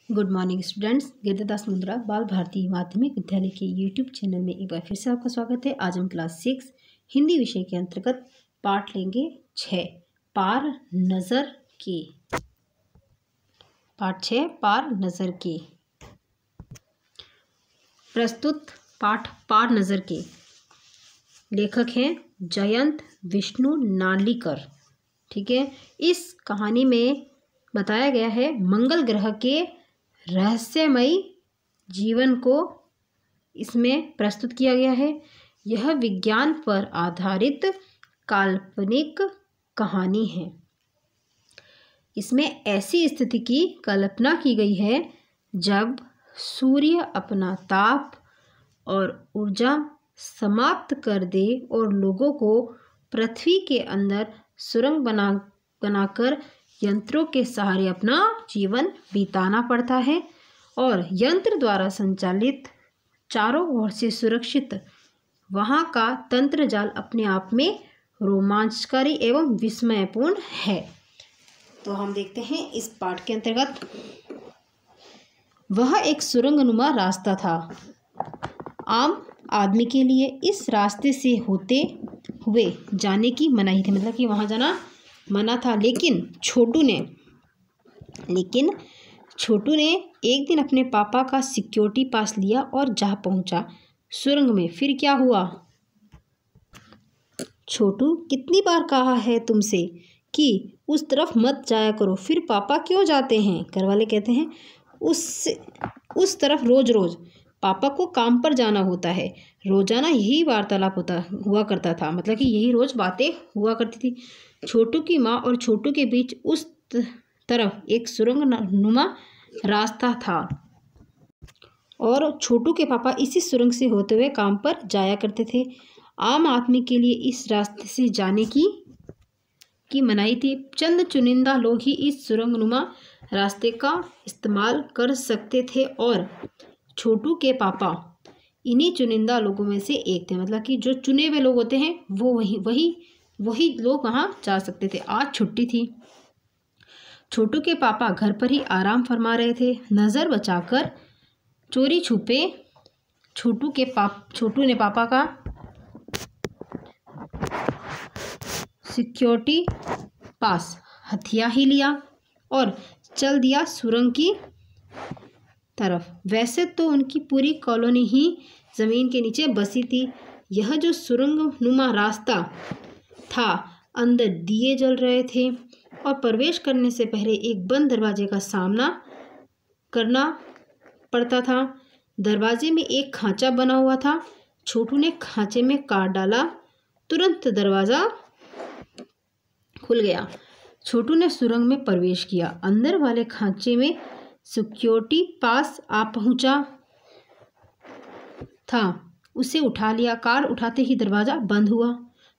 Good morning students. Giridas Mundra Bal Bharati माध्यमिक विद्यालय के यूट्यूब चैनल में एक बार फिर से आपका स्वागत है। आज हम क्लास 6 हिंदी विषय के अंतर्गत पाठ लेंगे 6 पार नज़र के। पाठ 6 पार नज़र के। प्रस्तुत पाठ पार नज़र के लेखक हैं जयंत विष्णु नार्लिकर। ठीक है, इस कहानी में बताया गया है मंगल ग्रह के रहस्यमयी जीवन को इसमें प्रस्तुत किया गया है। यह विज्ञान पर आधारित काल्पनिक कहानी है। इसमें ऐसी स्थिति की कल्पना की गई है जब सूर्य अपना ताप और ऊर्जा समाप्त कर दे और लोगों को पृथ्वी के अंदर सुरंग बनाकर यंत्रों के सहारे अपना जीवन बिताना पड़ता है और यंत्र द्वारा संचालित चारों ओर से सुरक्षित वहाँ का तंत्र जाल अपने आप में रोमांचकारी एवं विस्मयपूर्ण है। तो हम देखते हैं इस पाठ के अंतर्गत। वह एक सुरंगनुमा रास्ता था। आम आदमी के लिए इस रास्ते से होते हुए जाने की मनाही थी, मतलब कि वहाँ जाना मना था। लेकिन छोटू ने एक दिन अपने पापा का सिक्योरिटी पास लिया और जा पहुंचा सुरंग में। फिर क्या हुआ? छोटू, कितनी बार कहा है तुमसे कि उस तरफ मत जाया करो, फिर पापा क्यों जाते हैं? घरवाले कहते हैं उस तरफ रोज रोज पापा को काम पर जाना होता है। रोजाना यही वार्तालाप हुआ करता था, मतलब कि यही रोज बातें हुआ करती थी। छोटू की माँ और छोटू के बीच उस तरफ एक सुरंगनुमा रास्ता था और छोटू के पापा इसी सुरंग से होते हुए काम पर जाया करते थे। आम आदमी के लिए इस रास्ते से जाने की मनाही थी। चंद चुनिंदा लोग ही इस सुरंगनुमा रास्ते का इस्तेमाल कर सकते थे और छोटू के पापा इन्हीं चुनिंदा लोगों में से एक थे, मतलब कि जो चुने हुए लोग होते हैं वो वही लोग वहाँ जा सकते थे। आज छुट्टी थी। छोटू के पापा घर पर ही आराम फरमा रहे थे। नज़र बचाकर चोरी छुपे छोटू ने पापा का सिक्योरिटी पास हथिया ही लिया और चल दिया सुरंग की तरफ। वैसे तो उनकी पूरी कॉलोनी ही जमीन के नीचे बसी थी। यह जो सुरंगनुमा रास्ता था, अंदर दिए जल रहे थे और प्रवेश करने से पहले एक बंद दरवाजे का सामना करना पड़ता था। दरवाजे में एक खांचा बना हुआ था। छोटू ने खांचे में काट डाला, तुरंत दरवाज़ा खुल गया। छोटू ने सुरंग में प्रवेश किया। अंदर वाले खांचे में सिक्योरिटी पास आ पहुंचा था। उसे उठा लिया। कार उठाते ही दरवाज़ा बंद हुआ।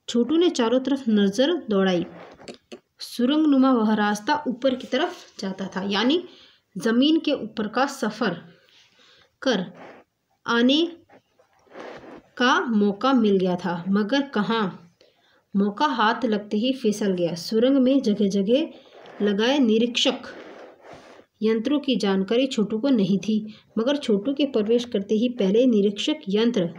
छोटू ने चारों तरफ नज़र दौड़ाई। सुरंगनुमा वह रास्ता ऊपर की तरफ जाता था, यानी ज़मीन के ऊपर का सफ़र कर आने का मौका मिल गया था, मगर कहाँ? मौका हाथ लगते ही फिसल गया। सुरंग में जगह जगह लगाए निरीक्षक यंत्रों की जानकारी छोटू को नहीं थी, मगर छोटू के प्रवेश करते ही पहले निरीक्षक यंत्र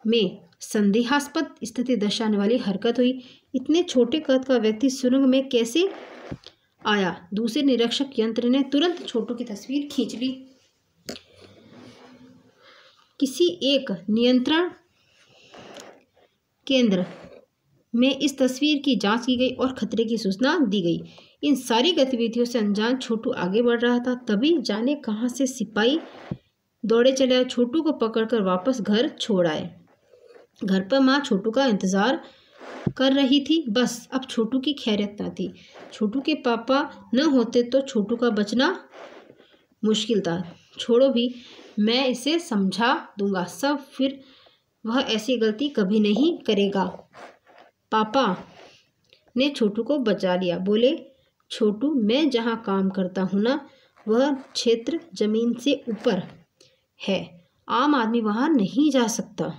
में संदेहास्पद स्थिति दर्शाने वाली हरकत हुई। इतने छोटे कद का व्यक्ति सुरंग में कैसे आया? दूसरे निरीक्षक यंत्र ने तुरंत छोटू की तस्वीर खींच ली। किसी एक नियंत्रण केंद्र में इस तस्वीर की जांच की गई और खतरे की सूचना दी गई। इन सारी गतिविधियों से अनजान छोटू आगे बढ़ रहा था। तभी जाने कहां से सिपाही दौड़े चले आए। छोटू को पकड़कर वापस घर छोड़ आए। घर पर माँ छोटू का इंतजार कर रही थी। बस अब छोटू की खैरियत न थी। छोटू के पापा न होते तो छोटू का बचना मुश्किल था। छोड़ो भी, मैं इसे समझा दूंगा सब, फिर वह ऐसी गलती कभी नहीं करेगा। पापा ने छोटू को बचा लिया। बोले, छोटू, मैं जहाँ काम करता हूँ ना, वह क्षेत्र जमीन से ऊपर है। आम आदमी वहाँ नहीं जा सकता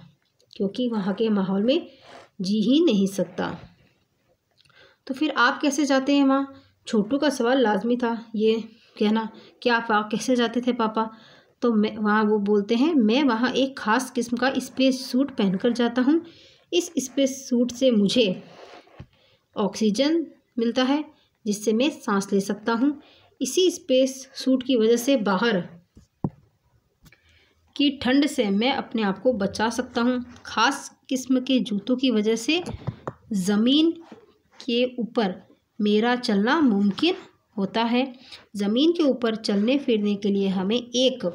क्योंकि वहाँ के माहौल में जी ही नहीं सकता। तो फिर आप कैसे जाते हैं वहाँ? छोटू का सवाल लाजमी था। ये कहना, क्या आप कैसे जाते थे पापा? तो मैं वहाँ वो बोलते हैं, मैं वहाँ एक ख़ास किस्म का स्पेस सूट पहनकर जाता हूँ। इस स्पेस सूट से मुझे ऑक्सीजन मिलता है जिससे मैं सांस ले सकता हूँ। इसी स्पेस सूट की वजह से बाहर की ठंड से मैं अपने आप को बचा सकता हूँ। ख़ास किस्म के जूतों की वजह से ज़मीन के ऊपर मेरा चलना मुमकिन होता है। ज़मीन के ऊपर चलने फिरने के लिए हमें एक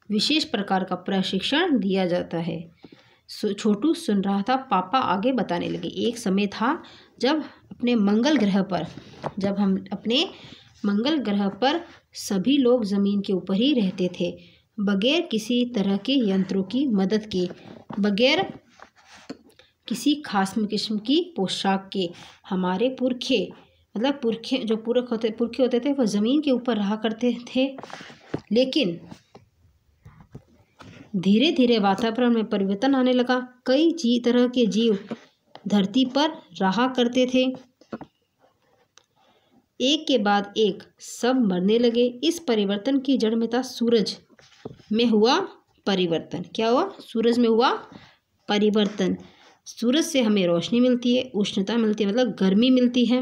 विशेष प्रकार का प्रशिक्षण दिया जाता है। छोटू सुन रहा था। पापा आगे बताने लगे, एक समय था जब हम अपने मंगल ग्रह पर सभी लोग ज़मीन के ऊपर ही रहते थे, बगैर किसी तरह के यंत्रों की मदद के, बगैर किसी खास किस्म की पोशाक के। हमारे पुरखे होते थे, वह ज़मीन के ऊपर रहा करते थे। लेकिन धीरे धीरे वातावरण में परिवर्तन आने लगा। कई तरह के जीव धरती पर रहा करते थे। एक के बाद एक सब मरने लगे। इस परिवर्तन की जड़ में था सूरज में हुआ परिवर्तन। क्या हुआ? सूरज में हुआ परिवर्तन। सूरज से हमें रोशनी मिलती है, उष्णता मिलती है, मतलब गर्मी मिलती है।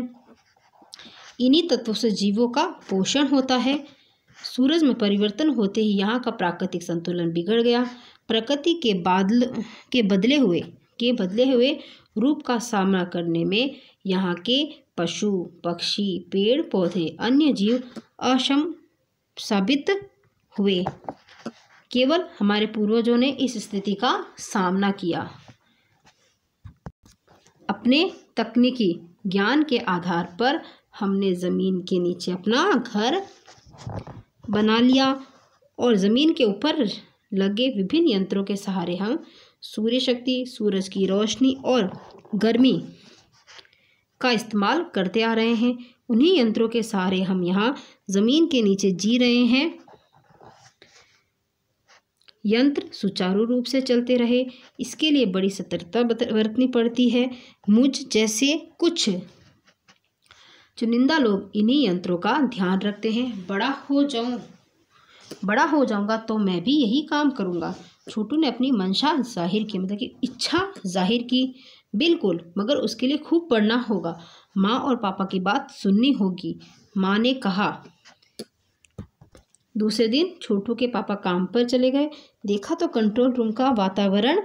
इन्हीं तत्वों से जीवों का पोषण होता है। सूरज में परिवर्तन होते ही यहाँ का प्राकृतिक संतुलन बिगड़ गया। प्रकृति के बदले हुए रूप का सामना करने में यहाँ के पशु पक्षी, पेड़ पौधे, अन्य जीव अक्षम साबित हुए। केवल हमारे पूर्वजों ने इस स्थिति का सामना किया। अपने तकनीकी ज्ञान के आधार पर हमने ज़मीन के नीचे अपना घर बना लिया और ज़मीन के ऊपर लगे विभिन्न यंत्रों के सहारे हम सूर्य शक्ति, सूरज की रोशनी और गर्मी का इस्तेमाल करते आ रहे हैं। उन्हीं यंत्रों के सहारे हम यहाँ ज़मीन के नीचे जी रहे हैं। यंत्र सुचारू रूप से चलते रहे, इसके लिए बड़ी सतर्कता बरतनी पड़ती है। मुझ जैसे कुछ चुनिंदा लोग इन्हीं यंत्रों का ध्यान रखते हैं। बड़ा हो जाऊंगा तो मैं भी यही काम करूंगा। छोटू ने अपनी मंशा जाहिर की, मतलब कि इच्छा जाहिर की। बिल्कुल, मगर उसके लिए खूब पढ़ना होगा, माँ और पापा की बात सुननी होगी, माँ ने कहा। दूसरे दिन छोटू के पापा काम पर चले गए। देखा तो कंट्रोल रूम का वातावरण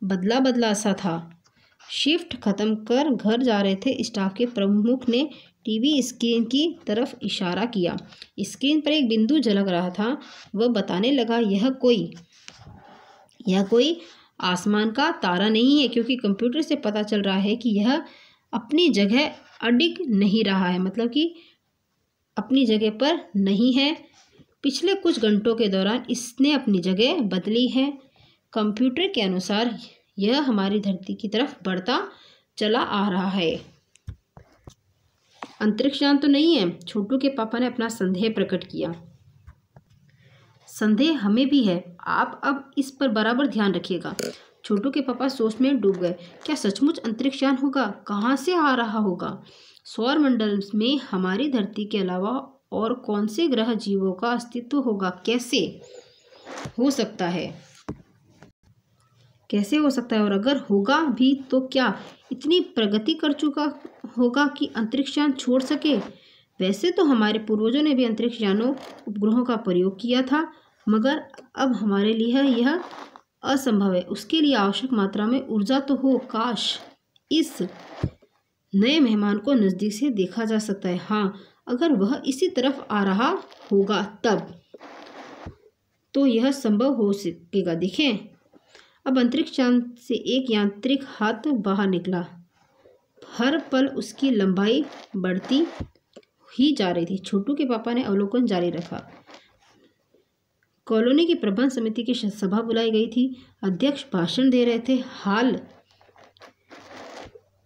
बदला सा था। शिफ्ट खत्म कर घर जा रहे थे। स्टाफ के प्रमुख ने टीवी स्क्रीन की तरफ इशारा किया। स्क्रीन पर एक बिंदु झलक रहा था। वह बताने लगा, यह कोई आसमान का तारा नहीं है, क्योंकि कंप्यूटर से पता चल रहा है कि यह अपनी जगह अडिग नहीं रहा है, मतलब कि अपनी जगह पर नहीं है। पिछले कुछ घंटों के दौरान इसने अपनी जगह बदली है। कंप्यूटर के अनुसार यह हमारी धरती की तरफ बढ़ता चला आ रहा है। अंतरिक्ष यान तो नहीं है? छोटू के पापा ने अपना संदेह प्रकट किया। संदेह हमें भी है, आप अब इस पर बराबर ध्यान रखिएगा। छोटू के पापा सोच में डूब गए। क्या सचमुच अंतरिक्ष यान होगा? कहाँ से आ रहा होगा? सौरमंडल में हमारी धरती के अलावा और कौन से ग्रह जीवों का अस्तित्व होगा? कैसे हो सकता है? और अगर होगा भी तो क्या इतनी प्रगति कर चुका होगा कि अंतरिक्ष यान छोड़ सके? वैसे तो हमारे पूर्वजों ने भी अंतरिक्ष यानों उपग्रहों का प्रयोग किया था, मगर अब हमारे लिए यह असंभव है। उसके लिए आवश्यक मात्रा में ऊर्जा तो हो। काश इस नए मेहमान को नज़दीक से देखा जा सकता है। हाँ, अगर वह इसी तरफ आ रहा होगा तब तो यह संभव हो सकेगा। देखें, अब अंतरिक्ष यान से एक यांत्रिक हाथ बाहर निकला। हर पल उसकी लंबाई बढ़ती ही जा रही थी। छोटू के पापा ने अवलोकन जारी रखा। कॉलोनी की प्रबंध समिति की सभा बुलाई गई थी। अध्यक्ष भाषण दे रहे थे। हाल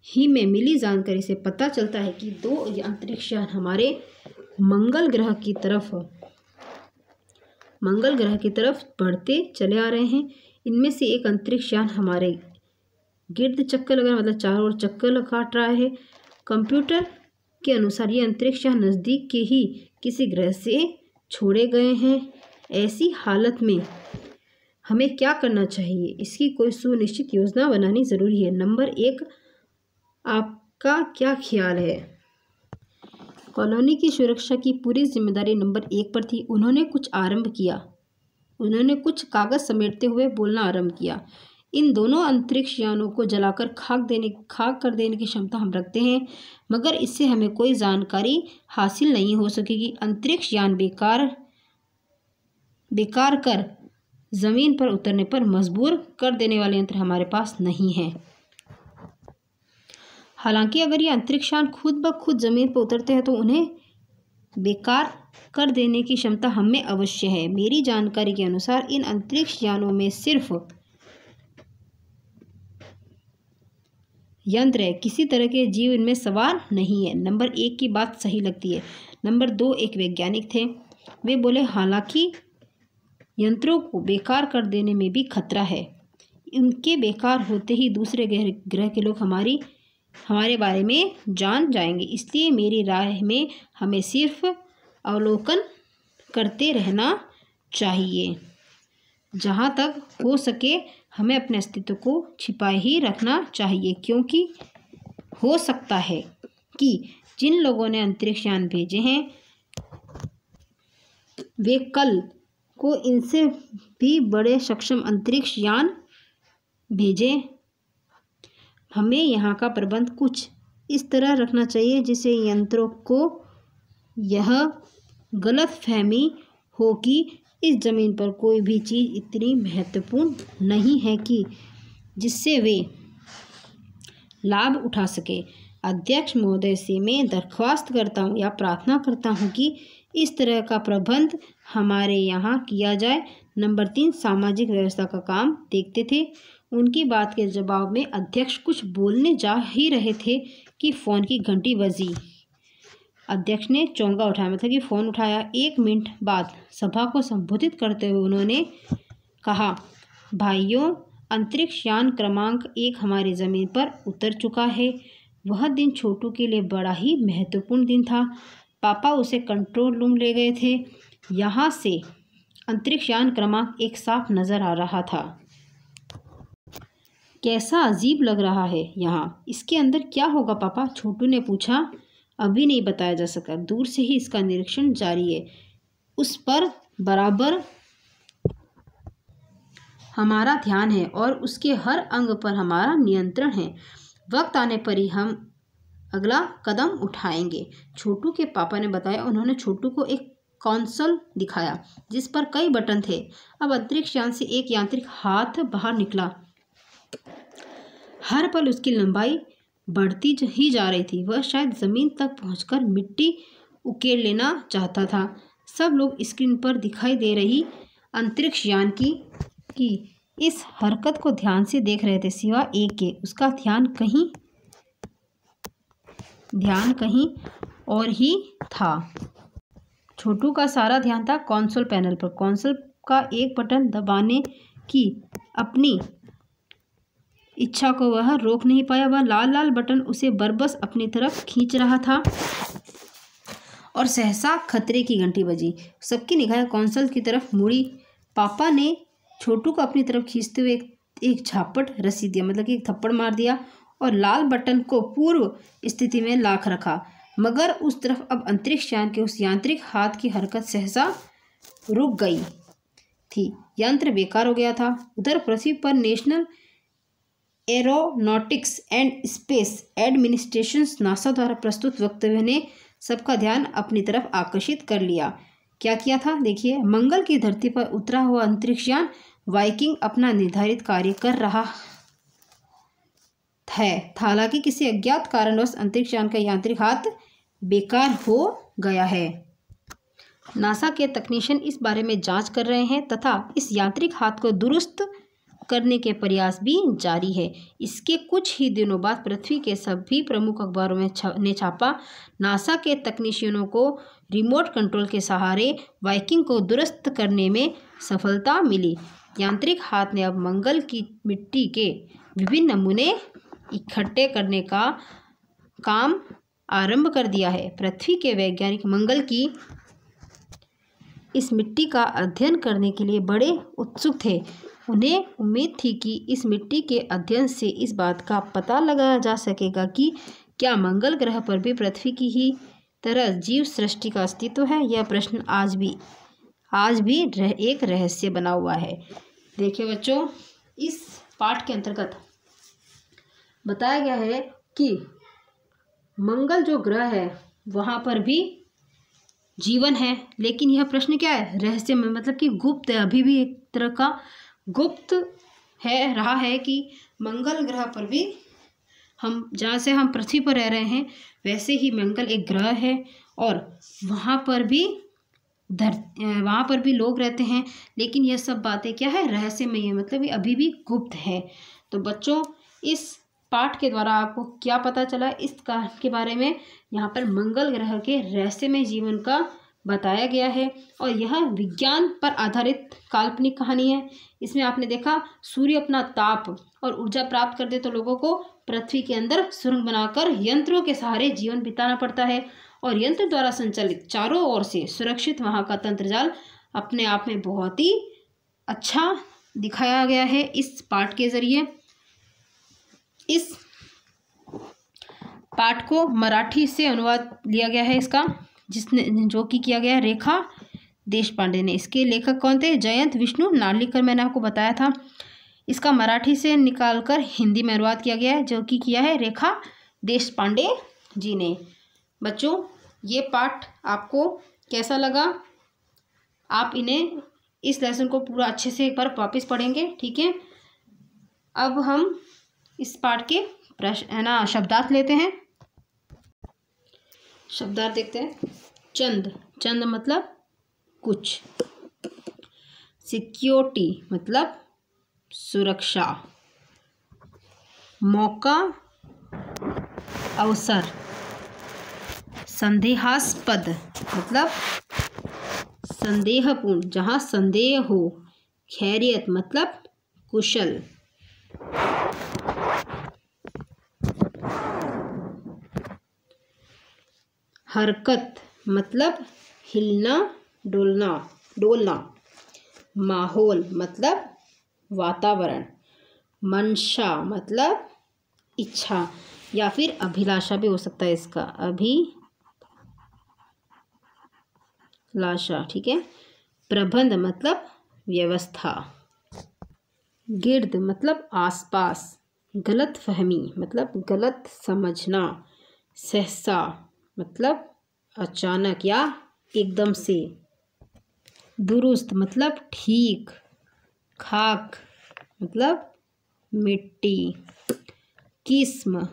ही में मिली जानकारी से पता चलता है कि 2 अंतरिक्ष यान हमारे मंगल ग्रह की तरफ बढ़ते चले आ रहे हैं। इनमें से एक अंतरिक्ष यान हमारे गिर्द चक्कर लगा, मतलब चारों ओर चक्कर काट रहा है। कंप्यूटर के अनुसार ये अंतरिक्ष यान नज़दीक के ही किसी ग्रह से छोड़े गए हैं। ऐसी हालत में हमें क्या करना चाहिए, इसकी कोई सुनिश्चित योजना बनानी ज़रूरी है। नंबर 1, आपका क्या ख्याल है? कॉलोनी की सुरक्षा की पूरी जिम्मेदारी नंबर 1 पर थी। उन्होंने कुछ आरंभ किया। उन्होंने कुछ कागज़ समेटते हुए बोलना आरंभ किया। इन दोनों अंतरिक्ष यानों को जलाकर खाक कर देने की क्षमता हम रखते हैं, मगर इससे हमें कोई जानकारी हासिल नहीं हो सकेगी। अंतरिक्ष यान बेकार कर ज़मीन पर उतरने पर मजबूर कर देने वाले यंत्र हमारे पास नहीं है। हालांकि अगर ये अंतरिक्ष यान खुद ब खुद ज़मीन पर उतरते हैं तो उन्हें बेकार कर देने की क्षमता हम में अवश्य है। मेरी जानकारी के अनुसार इन अंतरिक्ष यानों में सिर्फ यंत्र है, किसी तरह के जीव इनमें सवार नहीं है। नंबर 1 की बात सही लगती है। नंबर 2, एक वैज्ञानिक थे। वे बोले हालांकि यंत्रों को बेकार कर देने में भी खतरा है। उनके बेकार होते ही दूसरे ग्रह के लोग हमारे बारे में जान जाएंगे। इसलिए मेरी राय में हमें सिर्फ अवलोकन करते रहना चाहिए। जहाँ तक हो सके हमें अपने अस्तित्व को छिपाए ही रखना चाहिए, क्योंकि हो सकता है कि जिन लोगों ने अंतरिक्ष यान भेजे हैं वे कल को इनसे भी बड़े सक्षम अंतरिक्ष यान भेजें। हमें यहाँ का प्रबंध कुछ इस तरह रखना चाहिए जिससे यंत्रों को यह गलतफहमी हो कि इस ज़मीन पर कोई भी चीज़ इतनी महत्वपूर्ण नहीं है कि जिससे वे लाभ उठा सके। अध्यक्ष महोदय से मैं दरख्वास्त करता हूँ या प्रार्थना करता हूँ कि इस तरह का प्रबंध हमारे यहाँ किया जाए। नंबर 3, सामाजिक व्यवस्था का काम देखते थे। उनकी बात के जवाब में अध्यक्ष कुछ बोलने जा ही रहे थे कि फ़ोन की घंटी बजी। अध्यक्ष ने चौंका उठाया, मतलब कि फ़ोन उठाया। 1 मिनट बाद सभा को संबोधित करते हुए उन्होंने कहा, भाइयों, अंतरिक्ष यान क्रमांक 1 हमारी ज़मीन पर उतर चुका है। वह दिन छोटू के लिए बड़ा ही महत्वपूर्ण दिन था। पापा उसे कंट्रोल रूम ले गए थे। यहाँ से अंतरिक्ष यान क्रमांक 1 साफ नज़र आ रहा था। कैसा अजीब लग रहा है यहाँ, इसके अंदर क्या होगा पापा? छोटू ने पूछा। अभी नहीं बताया जा सका, दूर से ही इसका निरीक्षण जारी है। उस पर बराबर हमारा ध्यान है और उसके हर अंग पर हमारा नियंत्रण है। वक्त आने पर ही हम अगला कदम उठाएंगे, छोटू के पापा ने बताया। उन्होंने छोटू को एक कंसोल दिखाया जिस पर कई बटन थे। अब अंतरिक्ष यान से एक यांत्रिक हाथ बाहर निकला। हर पल उसकी लंबाई बढ़ती ही जा रही थी। वह शायद ज़मीन तक पहुंचकर मिट्टी उकेर लेना चाहता था। सब लोग स्क्रीन पर दिखाई दे रही अंतरिक्ष यान की इस हरकत को ध्यान से देख रहे थे, सिवा एक के। उसका ध्यान कहीं और ही था। छोटू का सारा ध्यान था कंसोल पैनल पर। कंसोल का एक बटन दबाने की अपनी इच्छा को वह रोक नहीं पाया। वह लाल लाल बटन उसे बरबस अपनी तरफ खींच रहा था और सहसा खतरे की घंटी बजी। सबकी निगाहें कंसोल की तरफ मुड़ी। पापा ने छोटू को अपनी तरफ खींचते हुए एक झापट रसी दिया, मतलब कि एक थप्पड़ मार दिया और लाल बटन को पूर्व स्थिति में लाख रखा। मगर उस तरफ अब अंतरिक्ष यान के उस यांत्रिक हाथ की हरकत सहसा रुक गई थी। यंत्र बेकार हो गया था। उधर पृथ्वी पर national aeronautics and space administration NASA द्वारा प्रस्तुत वक्तव्य ने सबका ध्यान अपनी तरफ आकर्षित कर लिया। क्या किया था देखिए। मंगल की धरती पर उतरा हुआ अंतरिक्ष यान वाइकिंग अपना निर्धारित कार्य कर रहा है। हालांकि किसी अज्ञात कारणवश अंतरिक्ष यान का यांत्रिक हाथ बेकार हो गया है। नासा के तकनीशियन इस बारे में जांच कर रहे हैं तथा इस यांत्रिक हाथ को दुरुस्त करने के प्रयास भी जारी है। इसके कुछ ही दिनों बाद पृथ्वी के सभी प्रमुख अखबारों में ने छापा। नासा के तकनीशियनों को रिमोट कंट्रोल के सहारे वाइकिंग को दुरुस्त करने में सफलता मिली। यांत्रिक हाथ ने अब मंगल की मिट्टी के विभिन्न नमूने इकट्ठे करने का काम आरंभ कर दिया है। पृथ्वी के वैज्ञानिक मंगल की इस मिट्टी का अध्ययन करने के लिए बड़े उत्सुक थे। उन्हें उम्मीद थी कि इस मिट्टी के अध्ययन से इस बात का पता लगाया जा सकेगा कि क्या मंगल ग्रह पर भी पृथ्वी की ही तरह जीव सृष्टि का अस्तित्व है। यह प्रश्न आज भी एक रहस्य बना हुआ है। देखिए बच्चों, इस पाठ के अंतर्गत बताया गया है कि मंगल जो ग्रह है वहाँ पर भी जीवन है, लेकिन यह प्रश्न क्या है, रहस्यमय, मतलब कि गुप्त है। अभी भी एक तरह का गुप्त है रहा है कि मंगल ग्रह पर भी हम, जहाँ से हम पृथ्वी पर रह रहे हैं वैसे ही मंगल एक ग्रह है और वहाँ पर भी लोग रहते हैं, लेकिन यह सब बातें क्या है, रहस्यमय है, मतलब ये अभी भी गुप्त है। तो बच्चों, इस पाठ के द्वारा आपको क्या पता चला इस के बारे में, यहाँ पर मंगल ग्रह के रहस्यमय जीवन का बताया गया है और यह विज्ञान पर आधारित काल्पनिक कहानी है। इसमें आपने देखा सूर्य अपना ताप और ऊर्जा प्राप्त कर दे तो लोगों को पृथ्वी के अंदर सुरंग बनाकर यंत्रों के सहारे जीवन बिताना पड़ता है और यंत्र द्वारा संचालित चारों ओर से सुरक्षित वहाँ का तंत्रजाल अपने आप में बहुत ही अच्छा दिखाया गया है इस पाठ के जरिए। इस पाठ को मराठी से अनुवाद लिया गया है इसका, जो कि किया गया रेखा देशपांडे ने। इसके लेखक कौन थे, जयंत विष्णु नार्लिकर, मैंने आपको बताया था। इसका मराठी से निकालकर हिंदी में अनुवाद किया गया है, जो कि किया है रेखा देशपांडे जी ने। बच्चों, ये पाठ आपको कैसा लगा, आप इस लेसन को पूरा अच्छे से एक बार वापस पढ़ेंगे, ठीक है। अब हम इस पाठ के प्रश्न शब्दार्थ लेते हैं। शब्दार्थ देखते हैं। चंद मतलब कुछ, सिक्योरिटी मतलब सुरक्षा, मौका अवसर, संदेहास्पद मतलब संदेहपूर्ण, जहाँ संदेह हो, खैरियत मतलब कुशल, हरकत मतलब हिलना डोलना, माहौल मतलब वातावरण, मंशा मतलब इच्छा या फिर अभिलाषा भी हो सकता है इसका, अभिलाषा, ठीक है। प्रबंध मतलब व्यवस्था, गिर्द मतलब आसपास, गलत फहमी मतलब गलत समझना, सहसा मतलब अचानक या एकदम से, दुरुस्त मतलब ठीक, खाक मतलब मिट्टी, किस्म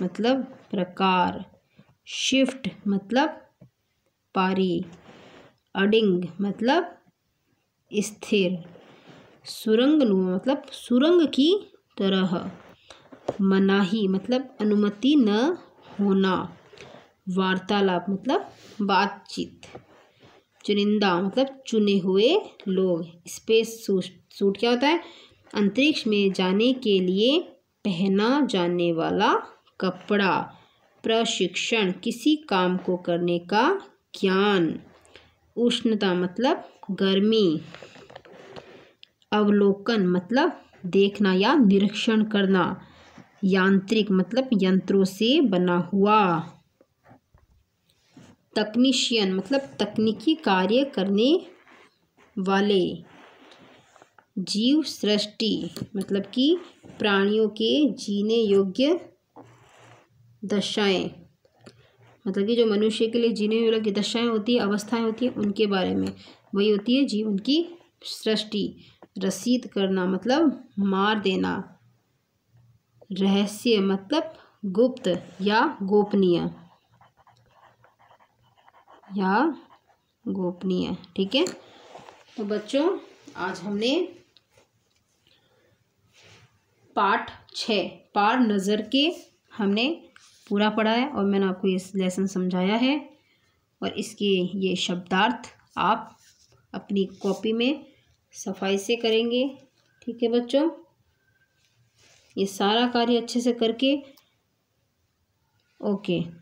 मतलब प्रकार, शिफ्ट मतलब पारी, अडिंग मतलब स्थिर, सुरंगनुमा मतलब सुरंग की तरह, मनाही मतलब अनुमति न होना, वार्तालाप मतलब बातचीत, चुनिंदा मतलब चुने हुए लोग, स्पेस सूट क्या होता है, अंतरिक्ष में जाने के लिए पहना जाने वाला कपड़ा, प्रशिक्षण किसी काम को करने का ज्ञान, उष्णता मतलब गर्मी, अवलोकन मतलब देखना या निरीक्षण करना, यांत्रिक मतलब यंत्रों से बना हुआ, तकनीशियन मतलब तकनीकी कार्य करने वाले, जीव सृष्टि मतलब कि प्राणियों के जीने योग्य दशाएं, मतलब कि जो मनुष्य के लिए जीने योग्य दशाएं होती है, अवस्थाएं होती है, उनके बारे में, वही होती है जीवन की सृष्टि। रसीद करना मतलब मार देना, रहस्य मतलब गुप्त या गोपनीय, ठीक है। तो बच्चों, आज हमने पाठ 6 पार नज़र के हमने पूरा पढ़ा है और मैंने आपको ये लेसन समझाया है और इसके ये शब्दार्थ आप अपनी कॉपी में सफाई से करेंगे, ठीक है बच्चों। ये सारा कार्य अच्छे से करके ओके।